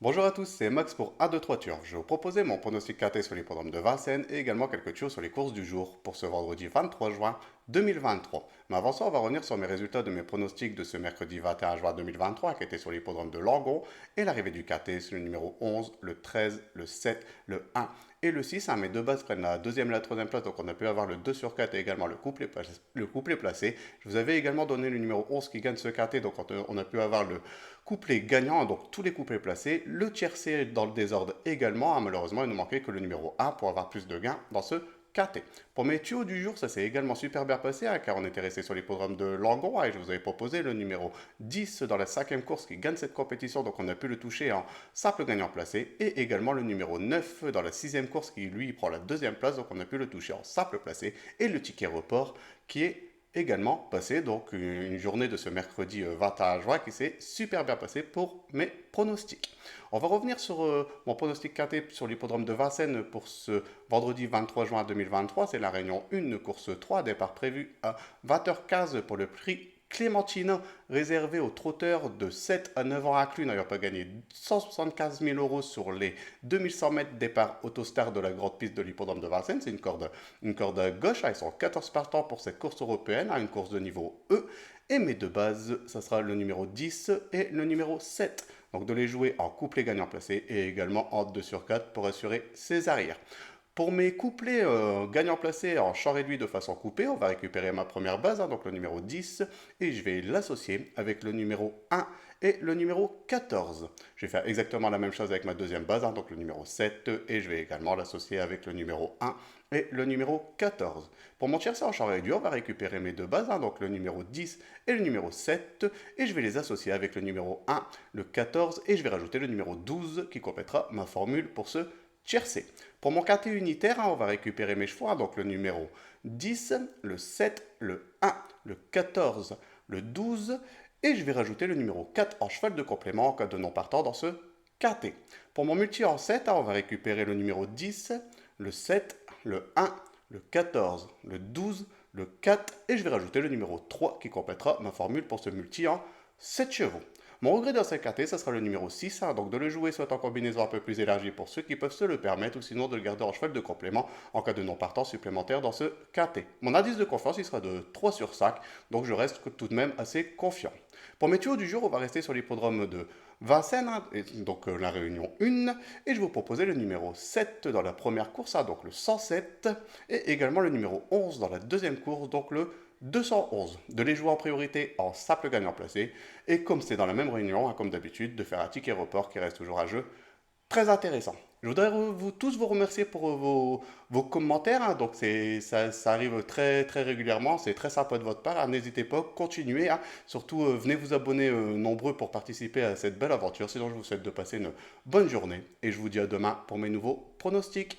Bonjour à tous, c'est Max pour 1, 2, 3 Turf. Je vais vous proposer mon pronostic KT sur l'hippodrome de Vincennes et également quelques tuyaux sur les courses du jour pour ce vendredi 23 juin 2023. Mais avant ça, on va revenir sur mes résultats de mes pronostics de ce mercredi 21 juin 2023 qui était sur l'hippodrome de Langon et l'arrivée du KT sur le numéro 11, le 13, le 7, le 1 et le 6. Mes deux bases prennent la deuxième et la troisième place, donc on a pu avoir le 2 sur 4 et également le couplet placé. Je vous avais également donné le numéro 11 qui gagne ce KT, donc on a pu avoir le couplet gagnant, donc tous les couplets placés. Le tiercé dans le désordre également. Malheureusement, il ne manquait que le numéro 1 pour avoir plus de gains dans ce KT. Pour mes tuyaux du jour, ça s'est également super bien passé, car on était resté sur l'hippodrome de Langon et je vous avais proposé le numéro 10 dans la cinquième course qui gagne cette compétition, donc on a pu le toucher en simple gagnant placé, et également le numéro 9 dans la sixième course qui lui prend la deuxième place, donc on a pu le toucher en simple placé, et le ticket report qui est également passé donc une journée de ce mercredi 21 juin qui s'est super bien passée pour mes pronostics. On va revenir sur mon pronostic KT sur l'hippodrome de Vincennes pour ce vendredi 23 juin 2023. C'est la réunion 1, course 3, départ prévu à 20h15 pour le prix Clémentine, réservé aux trotteurs de 7 à 9 ans inclus, n'ayant pas gagné 175 000 euros sur les 2100 mètres départ Autostar de la grande piste de l'hippodrome de Vincennes. C'est une corde à gauche. Ils sont 14 partants pour cette course européenne, une course de niveau E. Et mes deux bases, ça sera le numéro 10 et le numéro 7. Donc de les jouer en couplet gagnant placé et également en 2 sur 4 pour assurer ses arrières. Pour mes couplets gagnants placés en champ réduit de façon coupée, on va récupérer ma première base, donc le numéro 10, et je vais l'associer avec le numéro 1 et le numéro 14. Je vais faire exactement la même chose avec ma deuxième base, donc le numéro 7, et je vais également l'associer avec le numéro 1 et le numéro 14. Pour mon tiercé en champ réduit, on va récupérer mes deux bases, donc le numéro 10 et le numéro 7, et je vais les associer avec le numéro 1, le 14, et je vais rajouter le numéro 12 qui complétera ma formule pour ce tiercé. Pour mon quartier unitaire, on va récupérer mes chevaux, donc le numéro 10, le 7, le 1, le 14, le 12, et je vais rajouter le numéro 4 en cheval de complément en cas de non partant dans ce KT. Pour mon multi en 7, on va récupérer le numéro 10, le 7, le 1, le 14, le 12, le 4, et je vais rajouter le numéro 3 qui complétera ma formule pour ce multi en 7 chevaux. Mon regret dans ce KT, ça sera le numéro 6, donc de le jouer soit en combinaison un peu plus élargie pour ceux qui peuvent se le permettre, ou sinon de le garder en cheval de complément en cas de non-partant supplémentaire dans ce KT. Mon indice de confiance, il sera de 3 sur 5, donc je reste tout de même assez confiant. Pour mes tuyaux du jour, on va rester sur l'hippodrome de Vincennes, donc la réunion 1, et je vous proposer le numéro 7 dans la première course, donc le 107, et également le numéro 11 dans la deuxième course, donc le 211, de les jouer en priorité en simple gagnant placé, et comme c'est dans la même réunion, comme d'habitude, de faire un ticket report qui reste toujours un jeu très intéressant. Je voudrais tous vous remercier pour vos commentaires, donc ça arrive très, très régulièrement, c'est très sympa de votre part, n'hésitez pas, continuez, surtout venez vous abonner nombreux pour participer à cette belle aventure, sinon je vous souhaite de passer une bonne journée, et je vous dis à demain pour mes nouveaux pronostics.